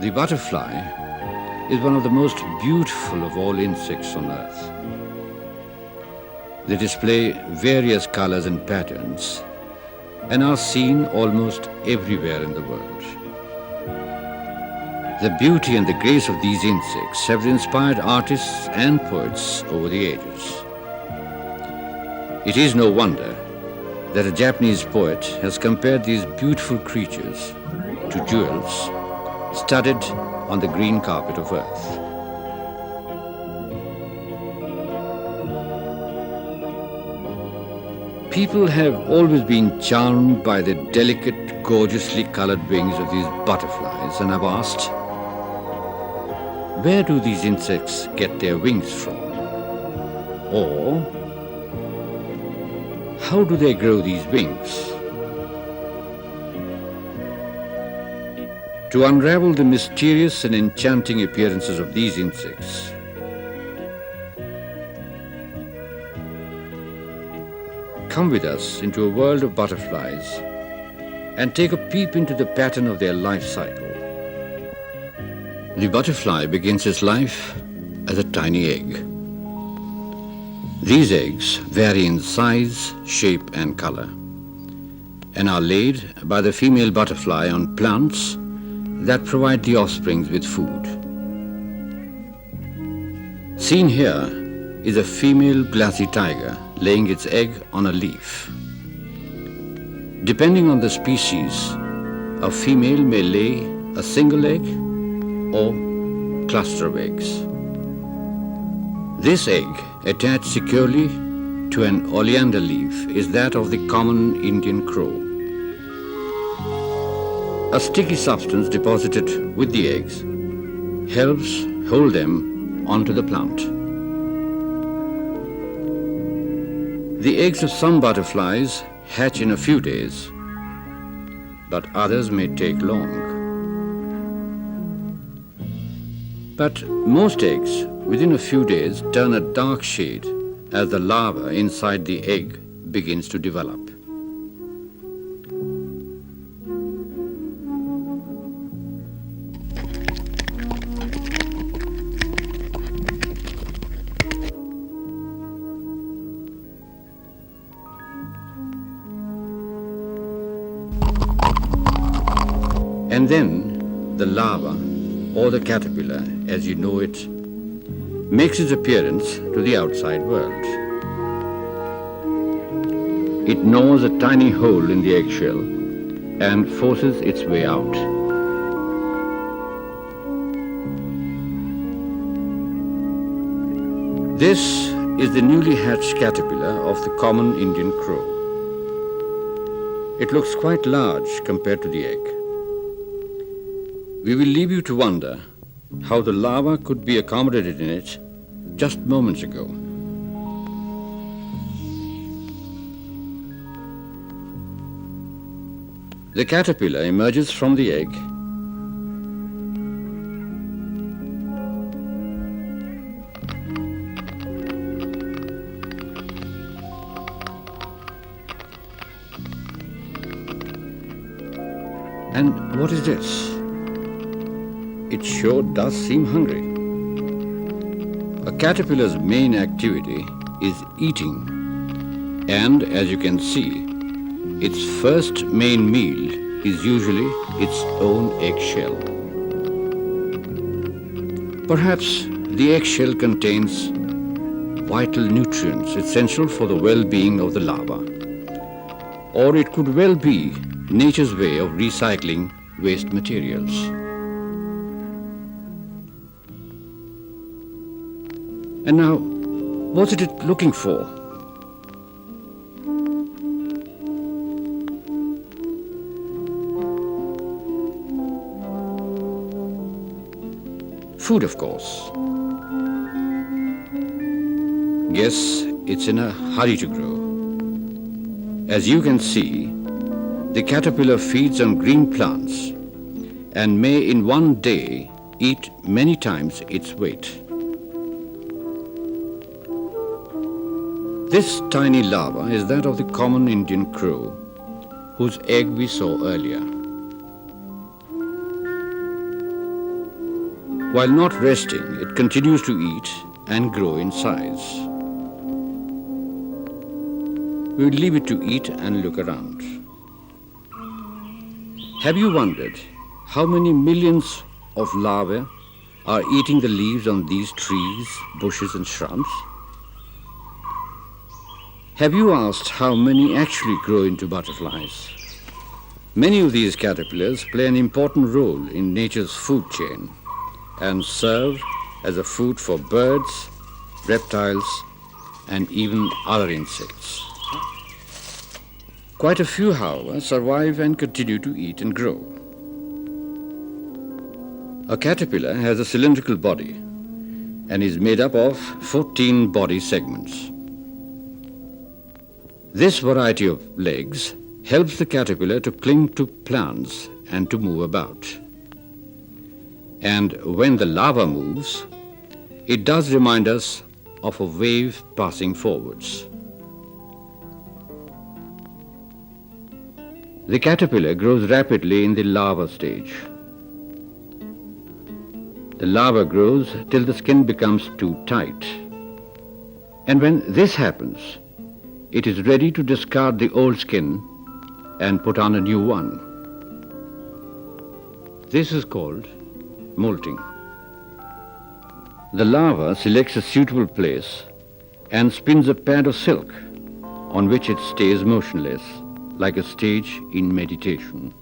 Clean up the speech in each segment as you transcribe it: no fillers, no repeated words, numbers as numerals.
The butterfly is one of the most beautiful of all insects on earth. They display various colors and patterns and are seen almost everywhere in the world. The beauty and the grace of these insects have inspired artists and poets over the ages. It is no wonder that a Japanese poet has compared these beautiful creatures to jewels studded on the green carpet of earth. People have always been charmed by the delicate, gorgeously colored wings of these butterflies and have asked, where do these insects get their wings from? Or, how do they grow these wings? To unravel the mysterious and enchanting appearances of these insects, come with us into a world of butterflies and take a peep into the pattern of their life cycle. The butterfly begins its life as a tiny egg. These eggs vary in size, shape and color and are laid by the female butterfly on plants that provide the offsprings with food. Seen here is a female glassy tiger laying its egg on a leaf. Depending on the species, a female may lay a single egg or cluster of eggs. This egg, attached securely to an oleander leaf, is that of the common Indian crow. A sticky substance deposited with the eggs helps hold them onto the plant. The eggs of some butterflies hatch in a few days, but others may take long. But most eggs within a few days turn a dark shade as the larva inside the egg begins to develop. And then the larva, or the caterpillar as you know it, makes its appearance to the outside world. It gnaws a tiny hole in the eggshell and forces its way out. This is the newly hatched caterpillar of the common Indian crow. It looks quite large compared to the egg. We will leave you to wonder how the larva could be accommodated in it just moments ago. The caterpillar emerges from the egg and what is this? It sure does seem hungry. A caterpillar's main activity is eating, and as you can see, its first main meal is usually its own eggshell. Perhaps the eggshell contains vital nutrients essential for the well-being of the larva, or it could well be nature's way of recycling waste materials. And now, what's it looking for? Food, of course. Yes, it's in a hurry to grow. As you can see, the caterpillar feeds on green plants and may in one day eat many times its weight. This tiny larva is that of the common Indian crow, whose egg we saw earlier. While not resting, it continues to eat and grow in size. We will leave it to eat and look around. Have you wondered how many millions of larvae are eating the leaves on these trees, bushes and shrubs? Have you asked how many actually grow into butterflies? Many of these caterpillars play an important role in nature's food chain and serve as a food for birds, reptiles, and even other insects. Quite a few, however, survive and continue to eat and grow. A caterpillar has a cylindrical body and is made up of 14 body segments. This variety of legs helps the caterpillar to cling to plants and to move about. And when the larva moves, it does remind us of a wave passing forwards. The caterpillar grows rapidly in the larva stage. The larva grows till the skin becomes too tight. And when this happens, it is ready to discard the old skin and put on a new one. This is called molting. The larva selects a suitable place and spins a pad of silk on which it stays motionless, like a stage in meditation.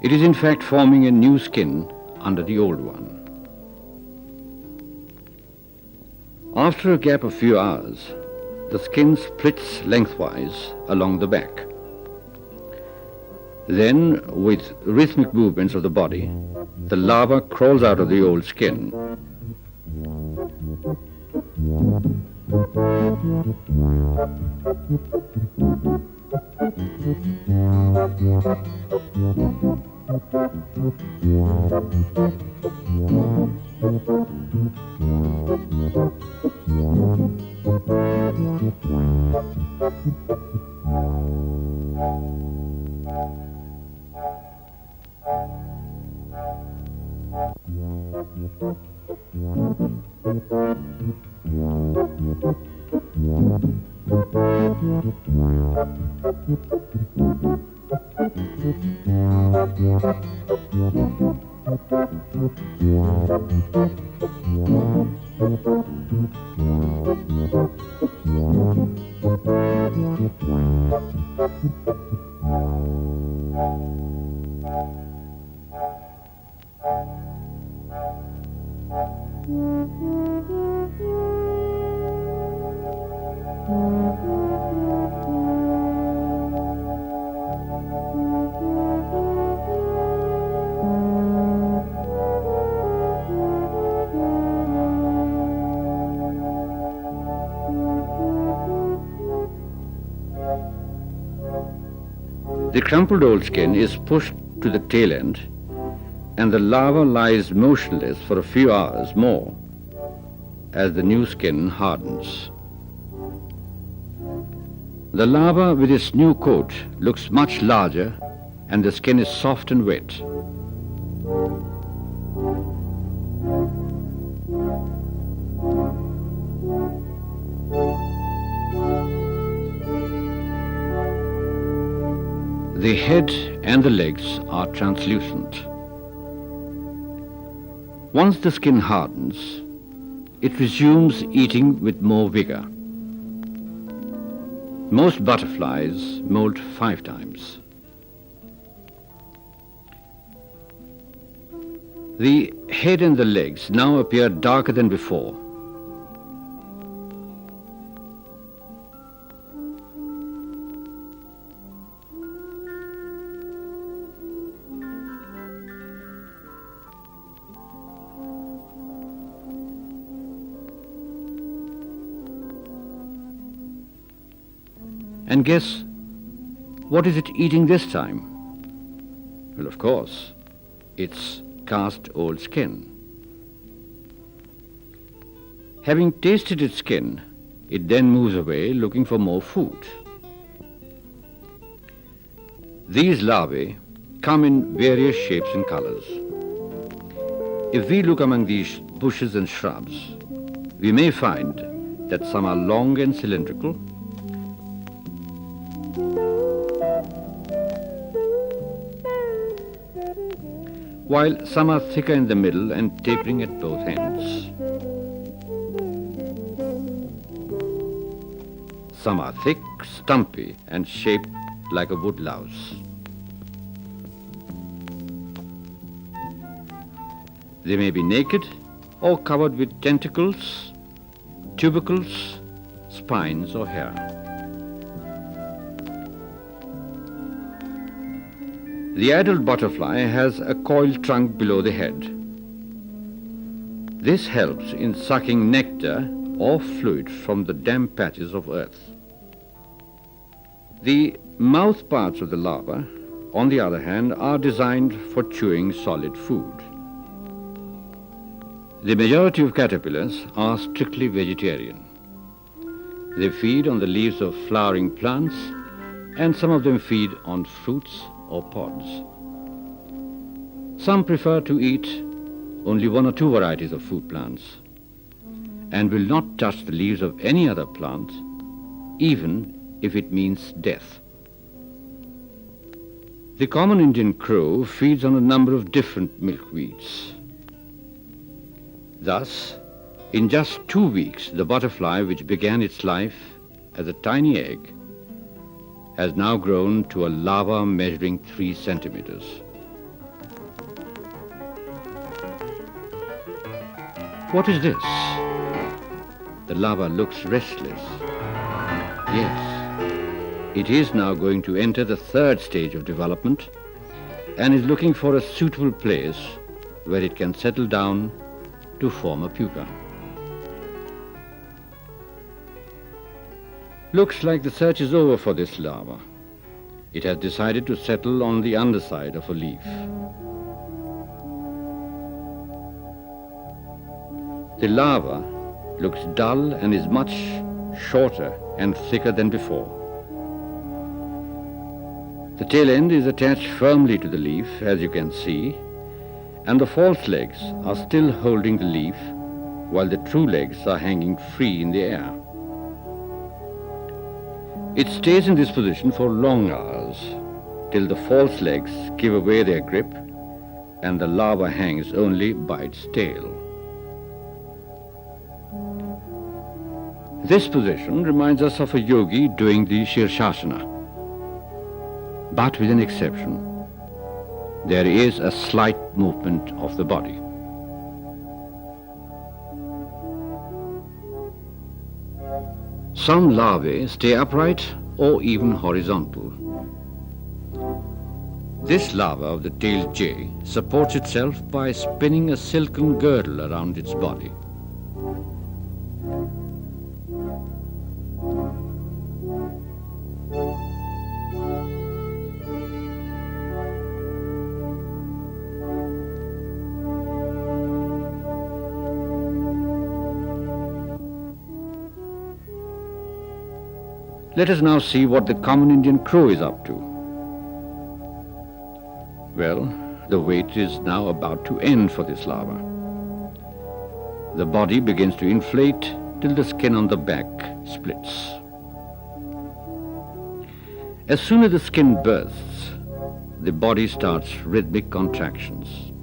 It is in fact forming a new skin under the old one. After a gap of few hours, the skin splits lengthwise along the back. Then, with rhythmic movements of the body, the larva crawls out of the old skin. The crumpled old skin is pushed to the tail end, and the larva lies motionless for a few hours more as the new skin hardens. The larva with its new coat looks much larger, and the skin is soft and wet. The head and the legs are translucent. Once the skin hardens, it resumes eating with more vigor. Most butterflies molt 5 times. The head and the legs now appear darker than before. And guess, what is it eating this time? Well, of course, it's cast old skin. Having tasted its skin, it then moves away looking for more food. These larvae come in various shapes and colors. If we look among these bushes and shrubs, we may find that some are long and cylindrical, while some are thicker in the middle and tapering at both ends. Some are thick, stumpy, and shaped like a wood louse. They may be naked or covered with tentacles, tubercles, spines, or hair. The adult butterfly has a coiled trunk below the head. This helps in sucking nectar or fluid from the damp patches of earth. The mouth parts of the larva, on the other hand, are designed for chewing solid food. The majority of caterpillars are strictly vegetarian. They feed on the leaves of flowering plants, and some of them feed on fruits or pods. Some prefer to eat only 1 or 2 varieties of food plants and will not touch the leaves of any other plant, even if it means death. The common Indian crow feeds on a number of different milkweeds. Thus, in just 2 weeks, the butterfly, which began its life as a tiny egg, has now grown to a larva measuring 3 centimeters. What is this? The larva looks restless. Yes, it is now going to enter the 3rd stage of development and is looking for a suitable place where it can settle down to form a pupa. Looks like the search is over for this larva. It has decided to settle on the underside of a leaf. The larva looks dull and is much shorter and thicker than before. The tail end is attached firmly to the leaf, as you can see, and the false legs are still holding the leaf, while the true legs are hanging free in the air. It stays in this position for long hours, till the false legs give away their grip and the larva hangs only by its tail. This position reminds us of a yogi doing the Shirshasana, but with an exception. There is a slight movement of the body. Some larvae stay upright or even horizontal. This larva of the tailed jay supports itself by spinning a silken girdle around its body. Let us now see what the common Indian crow is up to. Well, the wait is now about to end for this larva. The body begins to inflate till the skin on the back splits. As soon as the skin bursts, the body starts rhythmic contractions.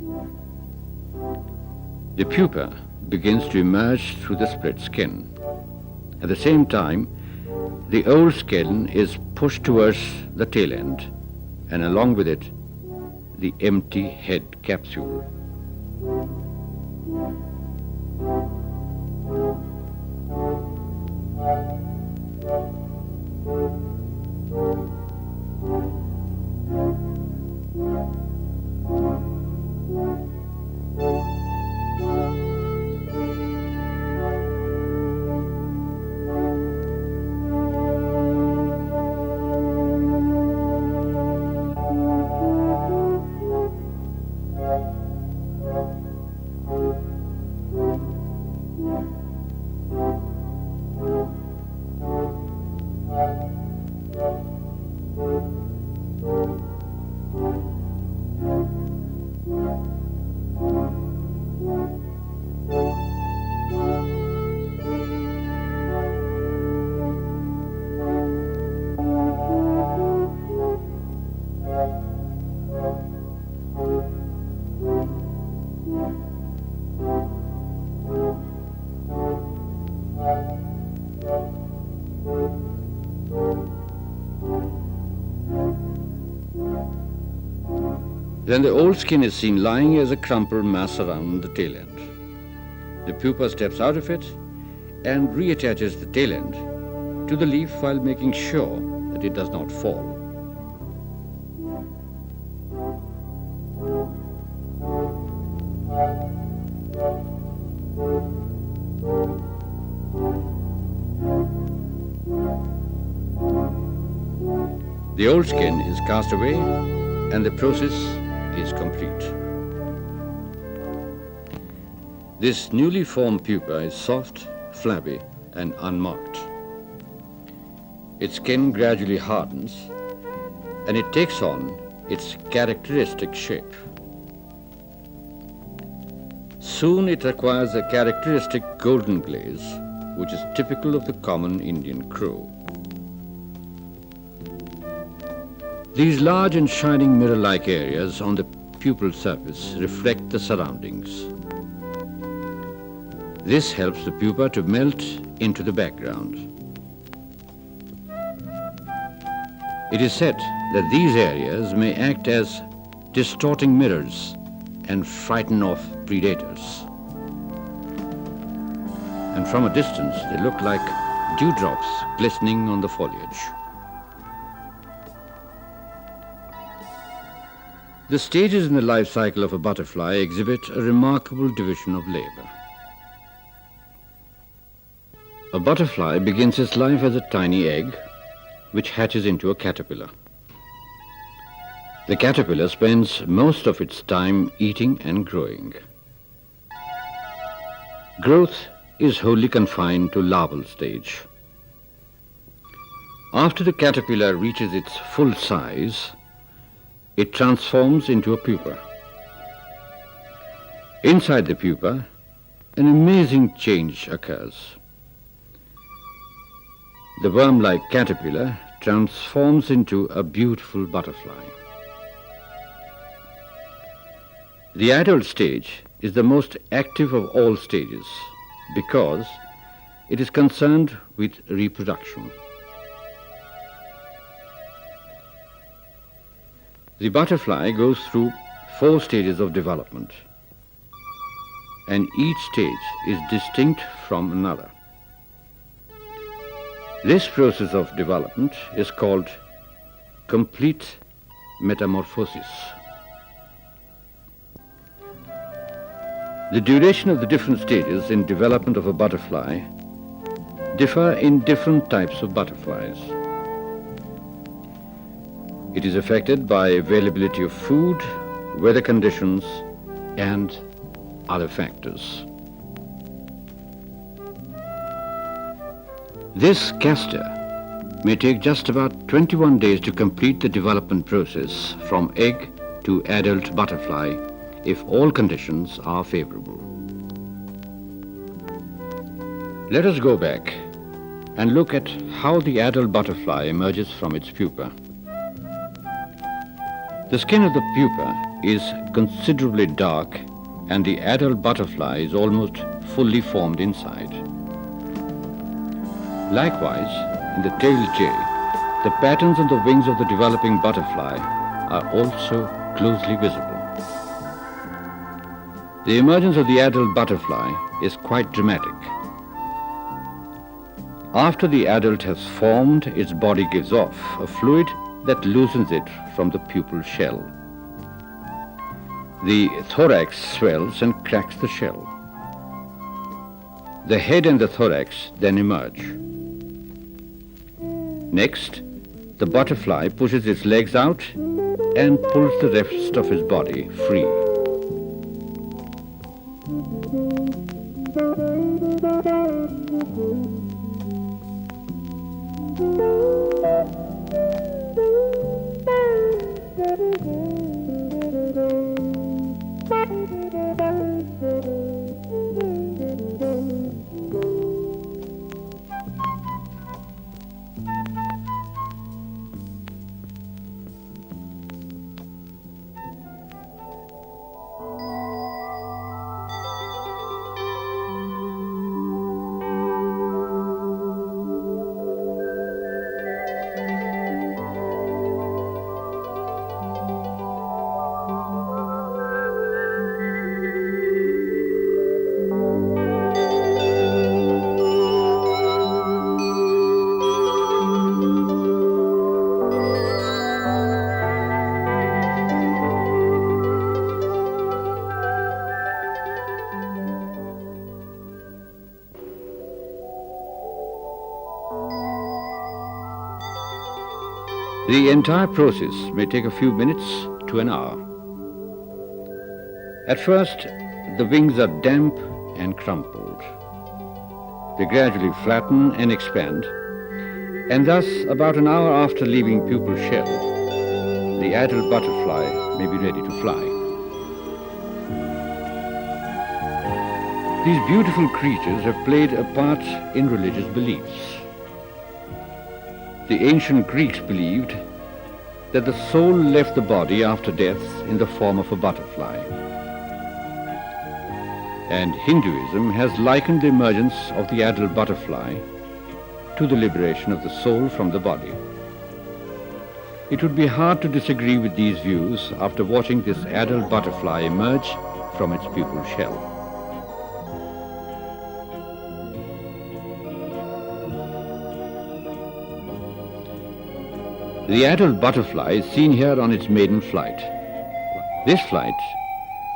The pupa begins to emerge through the split skin. At the same time, the old skin is pushed towards the tail end, and along with it, the empty head capsule. Then the old skin is seen lying as a crumpled mass around the tail end. The pupa steps out of it and reattaches the tail end to the leaf while making sure that it does not fall. The old skin is cast away and the process is complete. This newly formed pupa is soft, flabby, and unmarked. Its skin gradually hardens and it takes on its characteristic shape. Soon it acquires a characteristic golden glaze, which is typical of the common Indian crow. These large and shining mirror-like areas on the pupal surface reflect the surroundings. This helps the pupa to melt into the background. It is said that these areas may act as distorting mirrors and frighten off predators. And from a distance, they look like dewdrops glistening on the foliage. The stages in the life cycle of a butterfly exhibit a remarkable division of labor. A butterfly begins its life as a tiny egg, which hatches into a caterpillar. The caterpillar spends most of its time eating and growing. Growth is wholly confined to larval stage. After the caterpillar reaches its full size, it transforms into a pupa. Inside the pupa, an amazing change occurs. The worm-like caterpillar transforms into a beautiful butterfly. The adult stage is the most active of all stages because it is concerned with reproduction. The butterfly goes through 4 stages of development, and each stage is distinct from another. This process of development is called complete metamorphosis. The duration of the different stages in development of a butterfly differ in different types of butterflies. It is affected by availability of food, weather conditions, and other factors. This castor may take just about 21 days to complete the development process from egg to adult butterfly if all conditions are favorable. Let us go back and look at how the adult butterfly emerges from its pupa. The skin of the pupa is considerably dark and the adult butterfly is almost fully formed inside. Likewise, in the tailed jay, the patterns on the wings of the developing butterfly are also closely visible. The emergence of the adult butterfly is quite dramatic. After the adult has formed, its body gives off a fluid that loosens it from the pupal shell. The thorax swells and cracks the shell. The head and the thorax then emerge. Next, the butterfly pushes its legs out and pulls the rest of his body free. The entire process may take a few minutes to an hour. At first, the wings are damp and crumpled. They gradually flatten and expand, and thus, about an hour after leaving pupal shell, the adult butterfly may be ready to fly. These beautiful creatures have played a part in religious beliefs. The ancient Greeks believed that the soul left the body after death in the form of a butterfly. And Hinduism has likened the emergence of the adult butterfly to the liberation of the soul from the body. It would be hard to disagree with these views after watching this adult butterfly emerge from its pupal shell. The adult butterfly is seen here on its maiden flight. This flight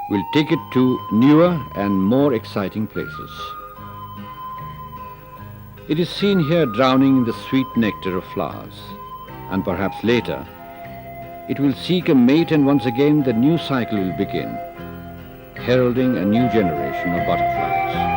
will take it to newer and more exciting places. It is seen here drowning in the sweet nectar of flowers, and perhaps later it will seek a mate, and once again the new cycle will begin, heralding a new generation of butterflies.